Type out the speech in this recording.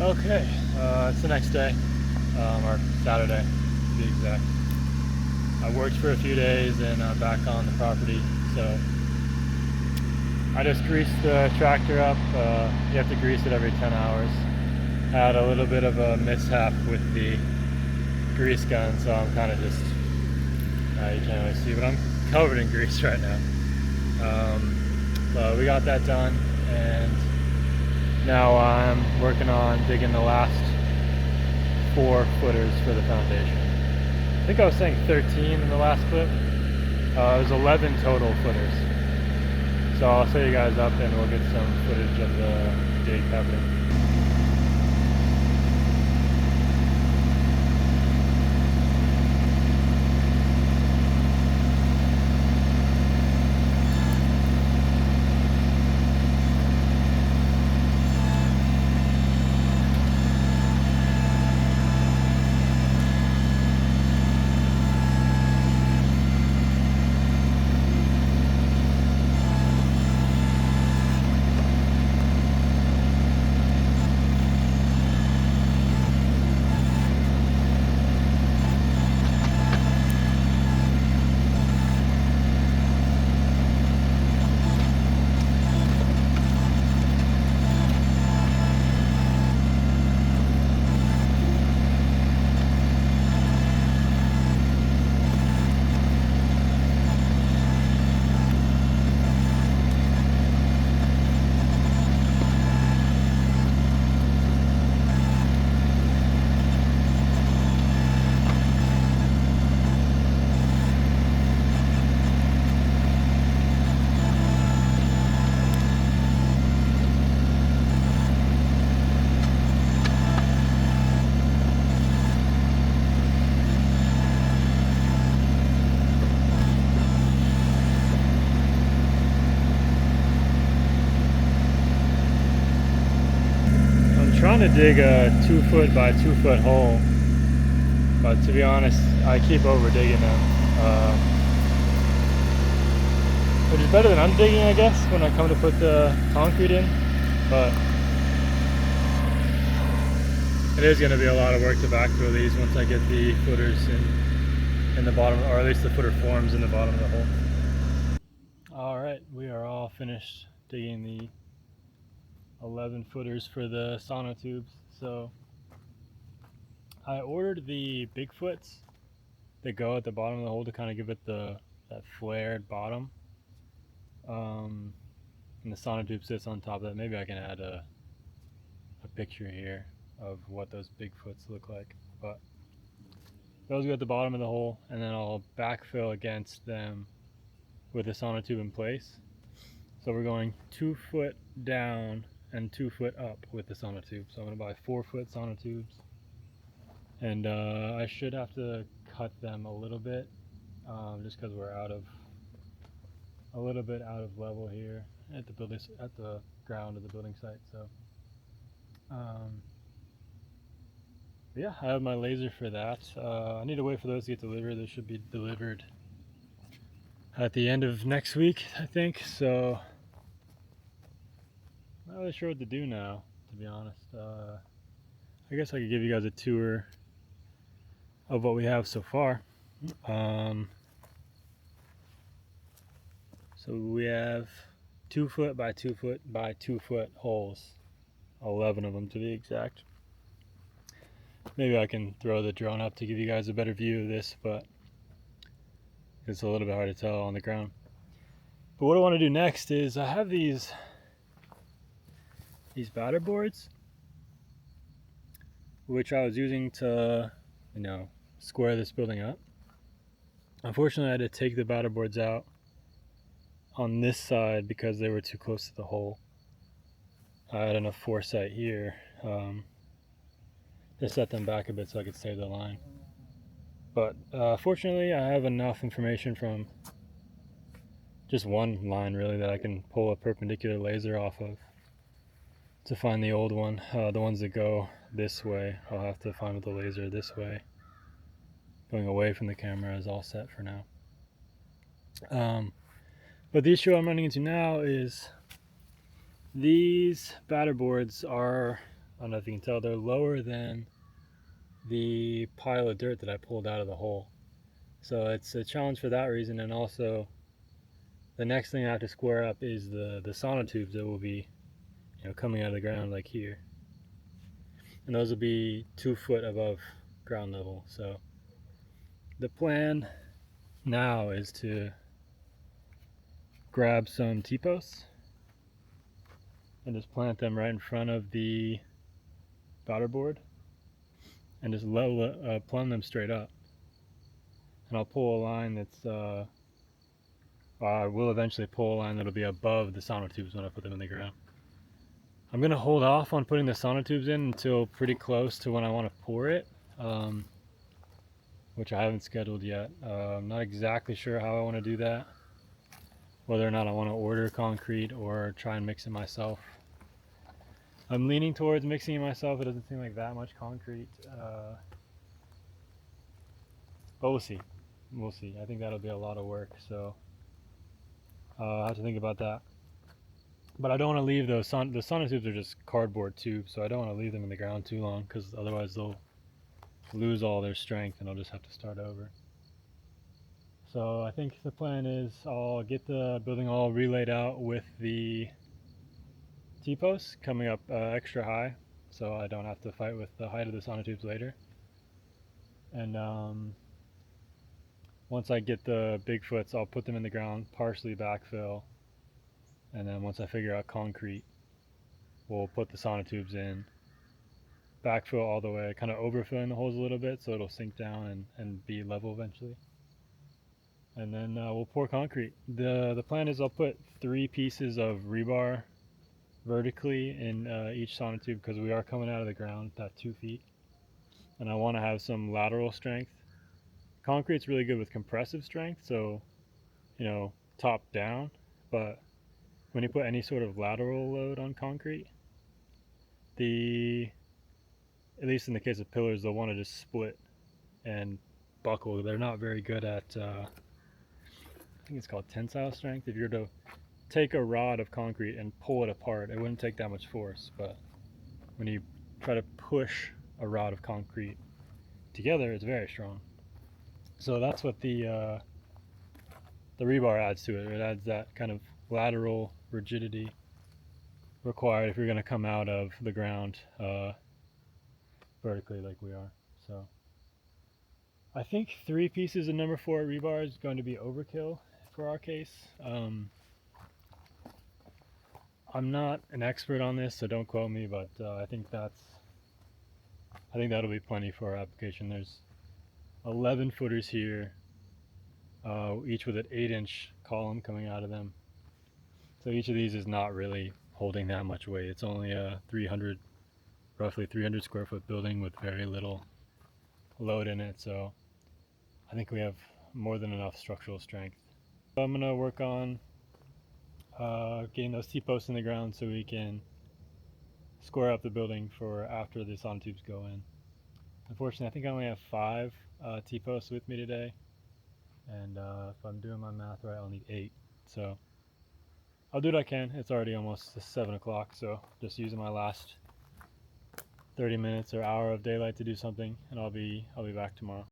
Okay, it's the next day, or Saturday to be exact. I worked for a few days and back on the property, so I just greased the tractor up. You have to grease it every 10 hours. I had a little bit of a mishap with the grease gun, so I'm kind of just, you can't really see, but I'm covered in grease right now. But we got that done, and now I'm working on digging the last 4 footers for the foundation. I think I was saying 13 in the last clip. It was 11 total footers. So I'll set you guys up and we'll get some footage of the dig happening. I'm trying to dig a 2 foot by 2 foot hole, but to be honest, I keep over digging them, which is better than undigging, I guess, when I come to put the concrete in. But it is going to be a lot of work to backfill these once I get the footers in the bottom, or at least the footer forms in the bottom of the hole. Alright, we are all finished digging the 11 footers for the sonotubes. So I ordered the Bigfoots that go at the bottom of the hole to kind of give it that flared bottom. And the sonotube sits on top of that. Maybe I can add a picture here of what those Bigfoots look like. But those go at the bottom of the hole, and then I'll backfill against them with the sonotube in place. So we're going 2 foot down and 2 foot up with the sonotube. So I'm going to buy 4 foot sonotubes, and I should have to cut them a little bit, just because we're a little bit out of level here at the ground of the building site. So yeah, I have my laser for that. I need to wait for those to get delivered. They should be delivered at the end of next week, I think. So not really sure what to do now, to be honest. I guess I could give you guys a tour of what we have so far. So we have 2 foot by 2 foot by 2 foot holes, 11 of them to be exact. Maybe I can throw the drone up to give you guys a better view of this, but it's a little bit hard to tell on the ground. But what I want to do next is I have these batter boards, which I was using to, square this building up. Unfortunately, I had to take the batter boards out on this side because they were too close to the hole. I had enough foresight here to set them back a bit so I could save the line. But fortunately, I have enough information from just one line really that I can pull a perpendicular laser off of to find the old one. The ones that go this way, I'll have to find with the laser this way. Going away from the camera is all set for now. But the issue I'm running into now is these batter boards are don't know if you can tell, they're lower than the pile of dirt that I pulled out of the hole. So it's a challenge for that reason, and also the next thing I have to square up is the sonotubes that will be, coming out of the ground like here. And those will be 2 foot above ground level. So the plan now is to grab some T-posts and just plant them right in front of the batter board and just plumb them straight up. And I'll pull a line that's I will eventually pull a line that'll be above the sonotubes when I put them in the ground. I'm gonna hold off on putting the sonotubes in until pretty close to when I want to pour it, which I haven't scheduled yet. I'm not exactly sure how I want to do that, whether or not I want to order concrete or try and mix it myself. I'm leaning towards mixing it myself. It doesn't seem like that much concrete, but we'll see. We'll see. I think that'll be a lot of work, so I'll have to think about that. But I don't want to leave those the sonotubes are just cardboard tubes, so I don't want to leave them in the ground too long, because otherwise they'll lose all their strength and I'll just have to start over. So I think the plan is I'll get the building all relaid out with the T-posts coming up extra high, so I don't have to fight with the height of the sonotubes later. And once I get the Bigfoots, I'll put them in the ground, partially backfill, and then once I figure out concrete, we'll put the sonotubes in, backfill all the way, kind of overfilling the holes a little bit so it'll sink down and be level eventually. And then we'll pour concrete. The plan is I'll put 3 pieces of rebar vertically in each sonotube, because we are coming out of the ground at 2 feet, and I want to have some lateral strength. Concrete's really good with compressive strength, so top down, but when you put any sort of lateral load on concrete, at least in the case of pillars, they'll want to just split and buckle. They're not very good at I think it's called tensile strength. If you're to take a rod of concrete and pull it apart, it wouldn't take that much force, but when you try to push a rod of concrete together, it's very strong. So that's what the rebar adds to it. It adds that kind of lateral rigidity required if you're going to come out of the ground vertically like we are. So I think 3 pieces of number 4 rebar is going to be overkill for our case. I'm not an expert on this, so don't quote me, but I think that'll be plenty for our application. There's 11 footers here, each with an 8-inch column coming out of them. So each of these is not really holding that much weight. It's only a roughly 300 square foot building with very little load in it, so I think we have more than enough structural strength. So I'm gonna work on getting those T-posts in the ground so we can square up the building for after the sonotubes go in. Unfortunately, I think I only have 5 T-posts with me today, and if I'm doing my math right, I'll need 8. So I'll do what I can. It's already almost 7 o'clock, so just using my last 30 minutes or hour of daylight to do something, and I'll be back tomorrow.